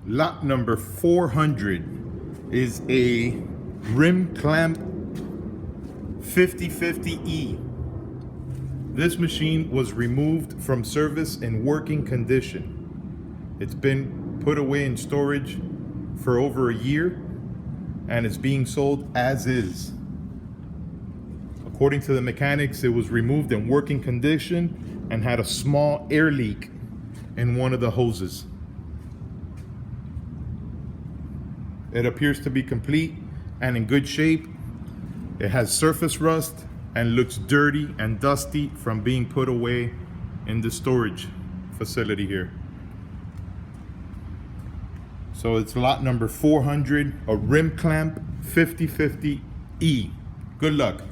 Lot number 400 is a rim clamp 5050E. This machine was removed from service in working condition. It's been put away in storage for over a year and it's being sold as is. According to the mechanics, it was removed in working condition and had a small air leak in one of the hoses. It appears to be complete and in good shape. It has surface rust and looks dirty and dusty from being put away in the storage facility here. So it's lot number 400, a rim clamp 5050E. Good luck.